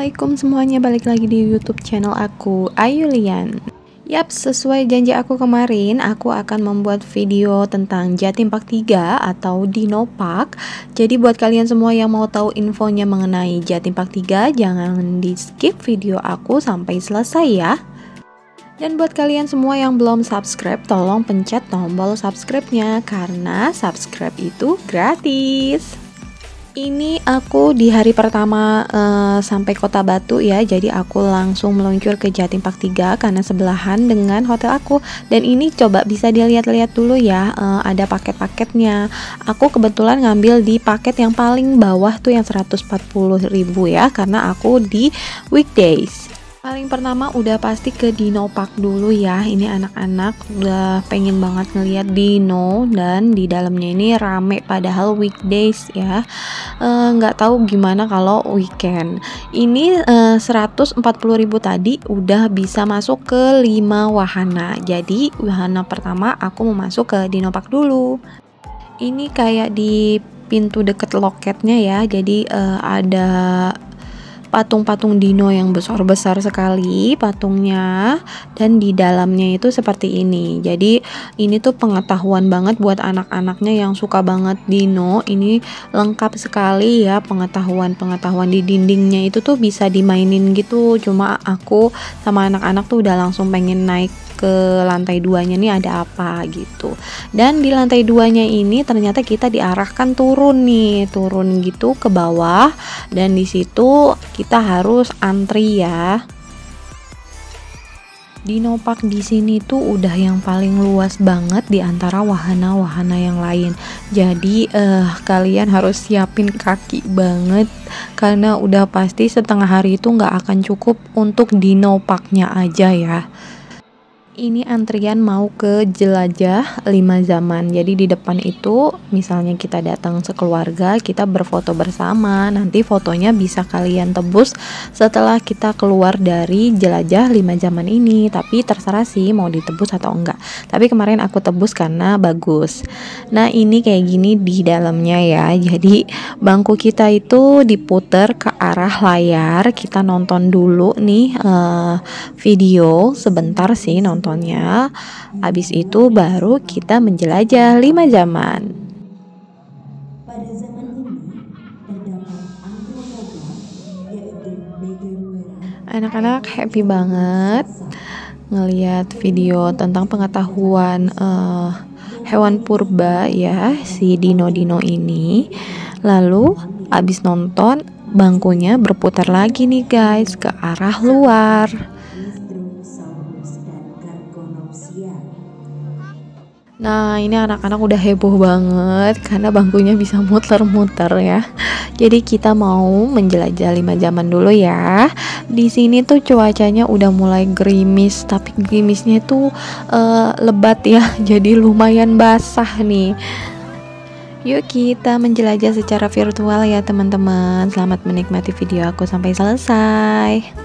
Assalamualaikum semuanya, balik lagi di YouTube channel aku, Ayulian. Yap, sesuai janji aku kemarin, aku akan membuat video tentang Jatim Park 3 atau Dino Park. Jadi buat kalian semua yang mau tahu infonya mengenai Jatim Park 3, jangan di skip video aku sampai selesai ya. Dan buat kalian semua yang belum subscribe, tolong pencet tombol subscribe-nya karena subscribe itu gratis. Ini aku di hari pertama sampai Kota Batu ya. Jadi aku langsung meluncur ke Jatim Park 3 karena sebelahan dengan hotel aku. Dan ini coba bisa dilihat-lihat dulu ya, ada paket-paketnya. Aku kebetulan ngambil di paket yang paling bawah tuh yang 140.000 ya, karena aku di weekdays. Paling pertama udah pasti ke Dino Park dulu ya. Ini anak-anak udah pengen banget ngeliat Dino, dan di dalamnya ini rame padahal weekdays ya. Nggak tahu gimana kalau weekend. Ini 140.000 tadi udah bisa masuk ke 5 wahana. Jadi wahana pertama aku mau masuk ke Dino Park dulu. Ini kayak di pintu deket loketnya ya. Jadi ada patung-patung dino yang besar-besar sekali patungnya, dan di dalamnya itu seperti ini. Jadi ini tuh pengetahuan banget buat anak-anaknya yang suka banget dino. Ini lengkap sekali ya, pengetahuan di dindingnya itu tuh bisa dimainin gitu. Cuma aku sama anak-anak tuh udah langsung pengen naik ke lantai 2-nya nih ada apa gitu. Dan di lantai 2-nya ini ternyata kita diarahkan turun gitu ke bawah, dan di situ kita harus antri ya. Dino Park di sini tuh udah yang paling luas banget di antara wahana-wahana yang lain. Jadi kalian harus siapin kaki banget karena udah pasti setengah hari itu nggak akan cukup untuk Dino Parknya aja ya. Ini antrian mau ke jelajah 5 zaman. Jadi di depan itu misalnya kita datang sekeluarga, kita berfoto bersama. Nanti fotonya bisa kalian tebus setelah kita keluar dari jelajah 5 zaman ini. Tapi terserah sih mau ditebus atau enggak. Tapi kemarin aku tebus karena bagus. Nah, ini kayak gini di dalamnya ya. Jadi bangku kita itu diputer ke arah layar. Kita nonton dulu nih video sebentar sih nontonnya. Habis itu baru kita menjelajah 5 zaman. Pada zaman ini terdapat antropoda, yaitu Begeruera. Anak-anak happy banget ngelihat video tentang pengetahuan hewan purba ya, si dino-dino ini. Lalu abis nonton, bangkunya berputar lagi nih guys ke arah luar. Nah, ini anak-anak udah heboh banget karena bangkunya bisa muter-muter ya. Jadi kita mau menjelajah 5 zaman dulu ya. Di sini tuh cuacanya udah mulai gerimis, tapi gerimisnya tuh lebat ya. Jadi lumayan basah nih. Yuk kita menjelajah secara virtual ya teman-teman. Selamat menikmati video aku sampai selesai.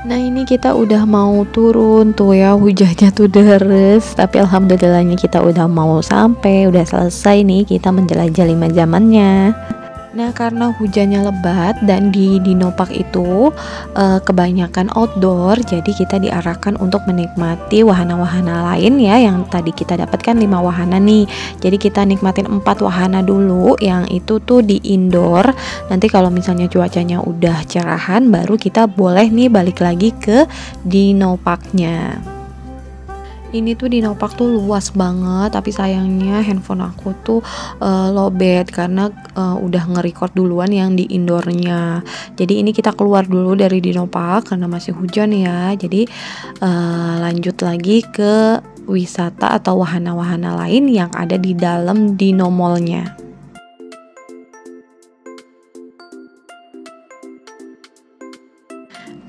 Nah ini kita udah mau turun tuh ya, hujannya tuh deres, tapi alhamdulillahnya kita udah mau sampai, udah selesai nih kita menjelajah 5 zamannya. Nah karena hujannya lebat dan di Dinopark itu kebanyakan outdoor, jadi kita diarahkan untuk menikmati wahana-wahana lain ya, yang tadi kita dapatkan 5 wahana nih. Jadi kita nikmatin 4 wahana dulu, yang itu tuh di indoor. Nanti kalau misalnya cuacanya udah cerahan, baru kita boleh nih balik lagi ke Dinoparknya. Ini tuh Dinopark tuh luas banget, tapi sayangnya handphone aku tuh lowbat karena udah nge-record duluan yang di indoornya. Jadi ini kita keluar dulu dari Dinopark karena masih hujan ya. Jadi lanjut lagi ke wisata atau wahana-wahana lain yang ada di dalam Dino Mall-nya.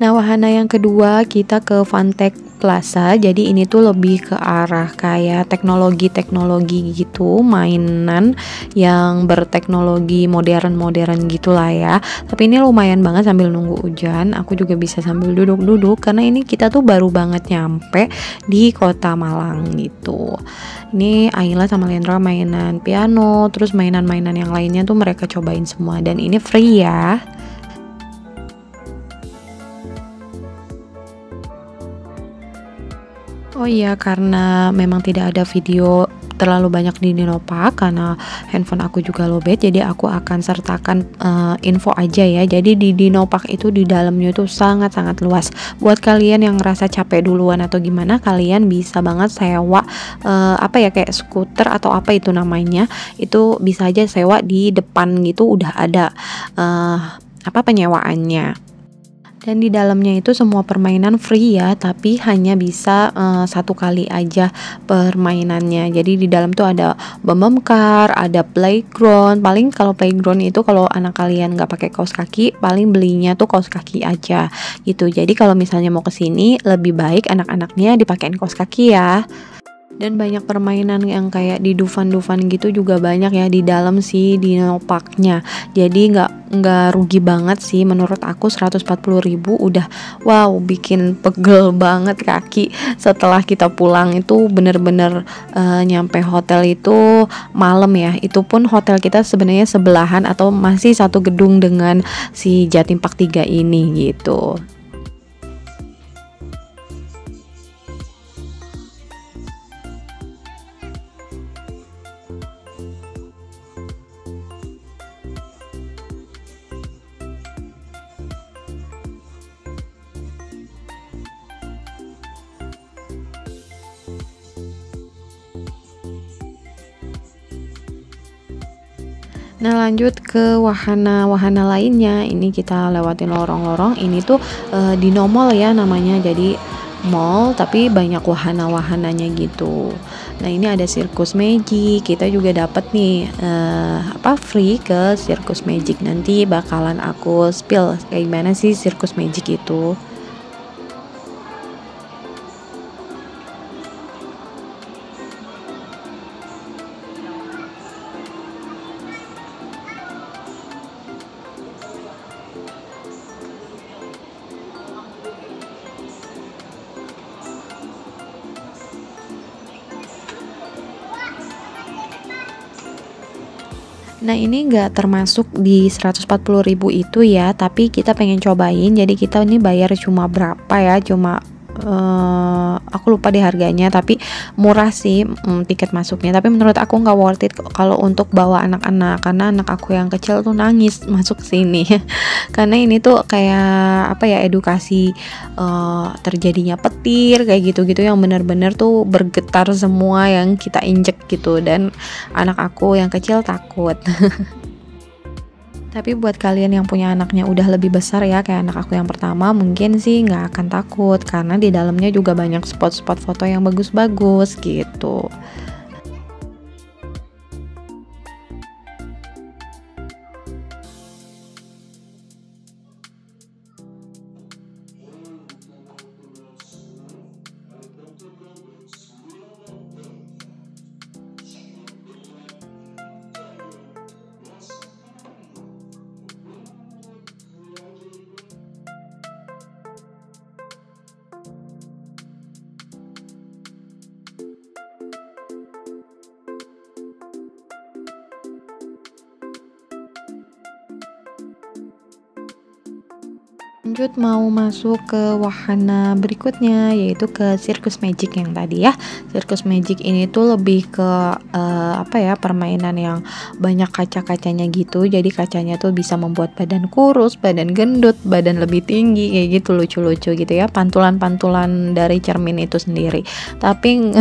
Nah, wahana yang kedua kita ke Fantech Plaza. Jadi ini tuh lebih ke arah kayak teknologi-teknologi gitu, mainan yang berteknologi modern-modern gitulah ya. Tapi ini lumayan banget sambil nunggu hujan. Aku juga bisa sambil duduk-duduk karena ini kita tuh baru banget nyampe di Kota Malang gitu. Ini Ayla sama Lendra mainan piano, terus mainan-mainan yang lainnya tuh mereka cobain semua dan ini free ya. Oh iya, karena memang tidak ada video terlalu banyak di Dinopark karena handphone aku juga lowbat, jadi aku akan sertakan info aja ya. Jadi di Dinopark itu di dalamnya itu sangat-sangat luas. Buat kalian yang ngerasa capek duluan atau gimana, kalian bisa banget sewa apa ya, kayak skuter atau apa itu namanya. Itu bisa aja sewa di depan gitu, udah ada apa penyewaannya. Dan di dalamnya itu semua permainan free ya, tapi hanya bisa 1 kali aja permainannya. Jadi di dalam tuh ada bom car, ada playground. Paling kalau playground itu kalau anak kalian nggak pakai kaos kaki, paling belinya tuh kaos kaki aja gitu. Jadi kalau misalnya mau kesini, lebih baik anak-anaknya dipakein kaos kaki ya. Dan banyak permainan yang kayak di Dufan-Dufan gitu juga banyak ya di dalam si Dinoparknya. Jadi nggak rugi banget sih menurut aku. 140.000 udah wow, bikin pegel banget kaki. Setelah kita pulang itu bener-bener nyampe hotel itu malam ya. Itu pun hotel kita sebenarnya sebelahan atau masih satu gedung dengan si Jatim Park 3 ini gitu. Nah lanjut ke wahana-wahana lainnya. Ini kita lewatin lorong-lorong. Ini tuh Dino Mall ya namanya. Jadi mall tapi banyak wahana-wahananya gitu. Nah ini ada sirkus magic. Kita juga dapat nih apa free ke sirkus magic. Nanti bakalan aku spill kayak gimana sih sirkus magic itu. Nah ini nggak termasuk di 140.000 itu ya, tapi kita pengen cobain. Jadi kita ini bayar cuma berapa ya, cuma aku lupa deh harganya, tapi murah sih tiket masuknya. Tapi menurut aku nggak worth it kalau untuk bawa anak-anak, karena anak aku yang kecil tuh nangis masuk sini. Karena ini tuh kayak apa ya, edukasi terjadinya petir kayak gitu-gitu yang benar-benar tuh bergetar semua yang kita injek gitu, dan anak aku yang kecil takut. Tapi buat kalian yang punya anaknya udah lebih besar ya, kayak anak aku yang pertama, mungkin sih nggak akan takut karena di dalamnya juga banyak spot-spot foto yang bagus-bagus gitu. Lanjut mau masuk ke wahana berikutnya, yaitu ke Circus Magic yang tadi ya. Circus Magic ini tuh lebih ke permainan yang banyak kaca-kacanya gitu. Jadi kacanya tuh bisa membuat badan kurus, badan gendut, badan lebih tinggi kayak gitu, lucu-lucu gitu ya. Pantulan-pantulan dari cermin itu sendiri. Tapi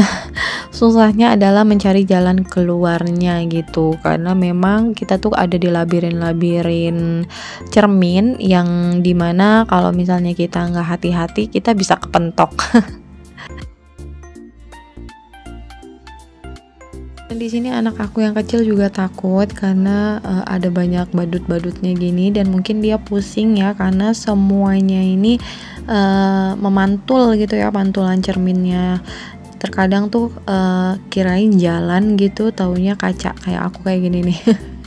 susahnya adalah mencari jalan keluarnya gitu, karena memang kita tuh ada di labirin-labirin cermin yang dimana kalau misalnya kita nggak hati-hati kita bisa kepentok. Dan di sini anak aku yang kecil juga takut karena ada banyak badut-badutnya gini, dan mungkin dia pusing ya karena semuanya ini memantul gitu ya, pantulan cerminnya. Terkadang tuh kirain jalan gitu, taunya kaca kayak aku kayak gini nih.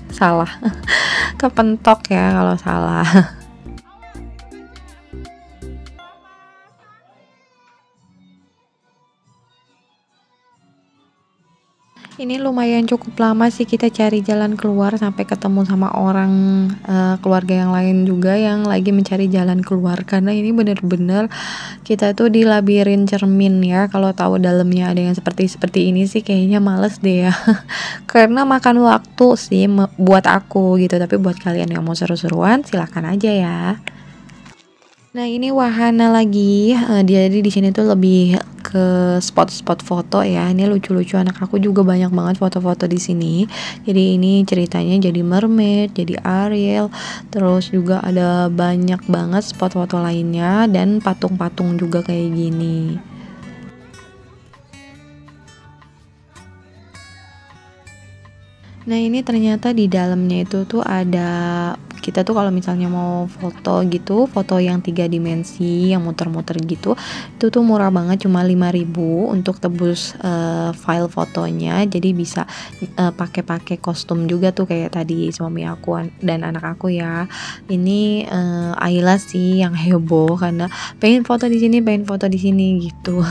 Salah. Kepentok ya kalau salah. Ini lumayan cukup lama sih kita cari jalan keluar sampai ketemu sama orang keluarga yang lain juga yang lagi mencari jalan keluar, karena ini bener-bener kita tuh di labirin cermin ya. Kalau tahu dalamnya ada yang seperti ini sih kayaknya males deh ya. Karena makan waktu sih buat aku gitu, tapi buat kalian yang mau seru-seruan silakan aja ya. Nah, ini wahana lagi, jadi di sini tuh lebih ke spot-spot foto ya. Ini lucu-lucu, anak aku juga banyak banget foto-foto di sini. Jadi ini ceritanya jadi mermaid, jadi Ariel, terus juga ada banyak banget spot foto lainnya dan patung-patung juga kayak gini. Nah, ini ternyata di dalamnya itu tuh ada, kita tuh kalau misalnya mau foto gitu, foto yang 3 dimensi yang muter-muter gitu, itu tuh murah banget, cuma 5.000 untuk tebus file fotonya. Jadi bisa pakai kostum juga tuh kayak tadi suami aku dan anak aku ya. Ini Ayla sih yang heboh karena pengen foto di sini gitu.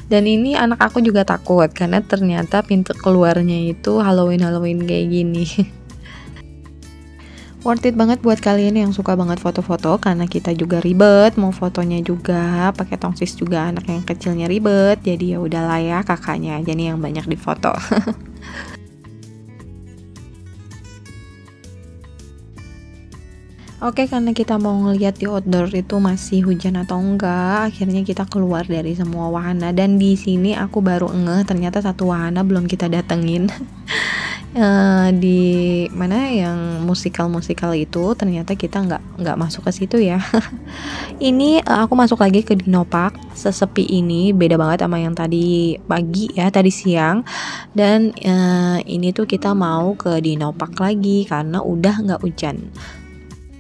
Dan ini anak aku juga takut karena ternyata pintu keluarnya itu Halloween kayak gini. Worth it banget buat kalian yang suka banget foto-foto, karena kita juga ribet mau fotonya juga, pakai tongsis juga anak yang kecilnya ribet. Jadi ya udahlah ya, kakaknya aja nih yang banyak difoto. Oke, karena kita mau ngeliat di outdoor itu masih hujan atau enggak, akhirnya kita keluar dari semua wahana. Dan di sini aku baru ngeh ternyata satu wahana belum kita datengin. Di mana yang musikal itu ternyata kita nggak masuk ke situ ya. Ini aku masuk lagi ke Dinopark. Sesepi ini beda banget sama yang tadi pagi ya, tadi siang. Dan ini tuh kita mau ke Dinopark lagi karena udah nggak hujan.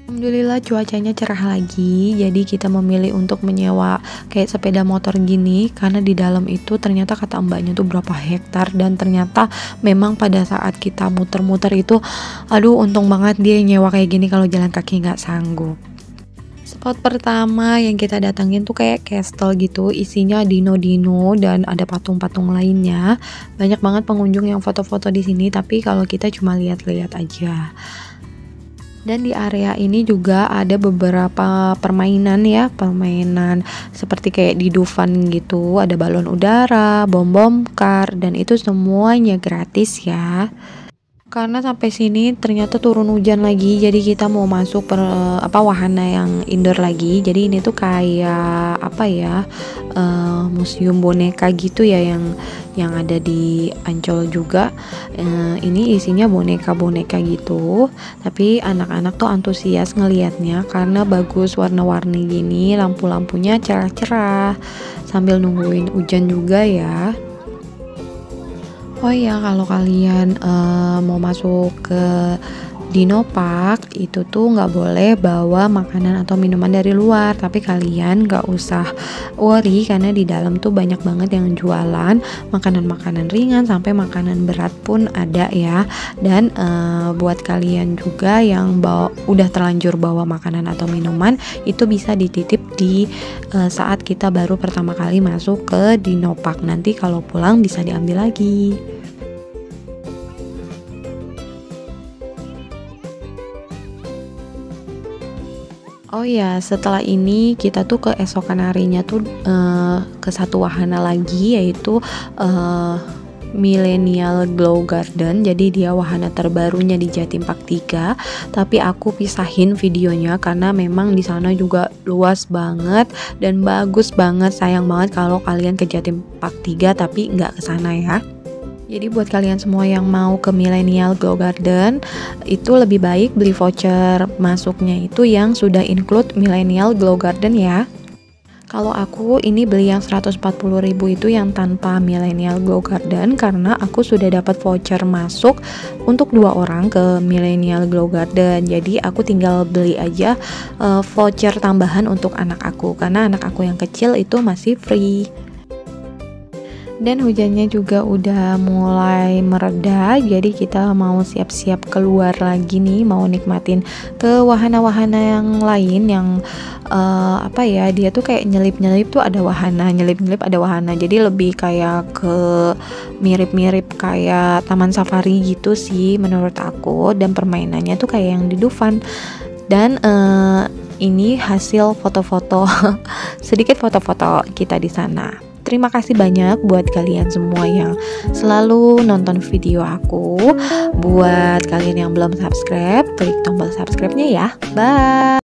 Alhamdulillah cuacanya cerah lagi, jadi kita memilih untuk menyewa kayak sepeda motor gini karena di dalam itu ternyata kata mbaknya tuh berapa hektar, dan ternyata memang pada saat kita muter-muter itu aduh untung banget dia nyewa kayak gini, kalau jalan kaki nggak sanggup. Spot pertama yang kita datangin tuh kayak castle gitu, isinya dino-dino dan ada patung-patung lainnya. Banyak banget pengunjung yang foto-foto di sini, tapi kalau kita cuma lihat-lihat aja. Dan di area ini juga ada beberapa permainan ya, permainan seperti kayak di Dufan gitu, ada balon udara, bom-bom kar, dan itu semuanya gratis ya. Karena sampai sini ternyata turun hujan lagi, jadi kita mau masuk wahana yang indoor lagi. Jadi ini tuh kayak museum boneka gitu ya, yang ada di Ancol juga. Ini isinya boneka-boneka gitu, tapi anak-anak tuh antusias ngelihatnya karena bagus, warna-warni gini, lampu-lampunya cerah-cerah, sambil nungguin hujan juga ya. Oh iya, kalau kalian mau masuk ke Dinopark itu tuh nggak boleh bawa makanan atau minuman dari luar, tapi kalian nggak usah worry karena di dalam tuh banyak banget yang jualan makanan-makanan ringan sampai makanan berat pun ada ya. Dan buat kalian juga yang udah terlanjur bawa makanan atau minuman, itu bisa dititip di saat kita baru pertama kali masuk ke Dinopark. Nanti kalau pulang bisa diambil lagi. Oh ya, setelah ini kita tuh keesokan harinya tuh ke satu wahana lagi, yaitu Millennial Glow Garden. Jadi dia wahana terbarunya di Jatim Park 3. Tapi aku pisahin videonya karena memang di sana juga luas banget dan bagus banget. Sayang banget kalau kalian ke Jatim Park 3 tapi nggak ke sana ya. Jadi buat kalian semua yang mau ke Millennial Glow Garden, itu lebih baik beli voucher masuknya itu yang sudah include Millennial Glow Garden ya. Kalau aku ini beli yang 140.000 itu yang tanpa Millennial Glow Garden, karena aku sudah dapat voucher masuk untuk 2 orang ke Millennial Glow Garden. Jadi aku tinggal beli aja voucher tambahan untuk anak aku, karena anak aku yang kecil itu masih free. Dan hujannya juga udah mulai mereda, jadi kita mau siap-siap keluar lagi nih, mau nikmatin ke wahana-wahana yang lain yang dia tuh kayak nyelip-nyelip tuh ada wahana, nyelip-nyelip ada wahana, jadi lebih kayak ke mirip-mirip kayak taman safari gitu sih menurut aku, dan permainannya tuh kayak yang di Dufan. Dan ini hasil foto-foto sedikit foto-foto kita di sana. Terima kasih banyak buat kalian semua yang selalu nonton video aku. Buat kalian yang belum subscribe, klik tombol subscribe-nya ya. Bye.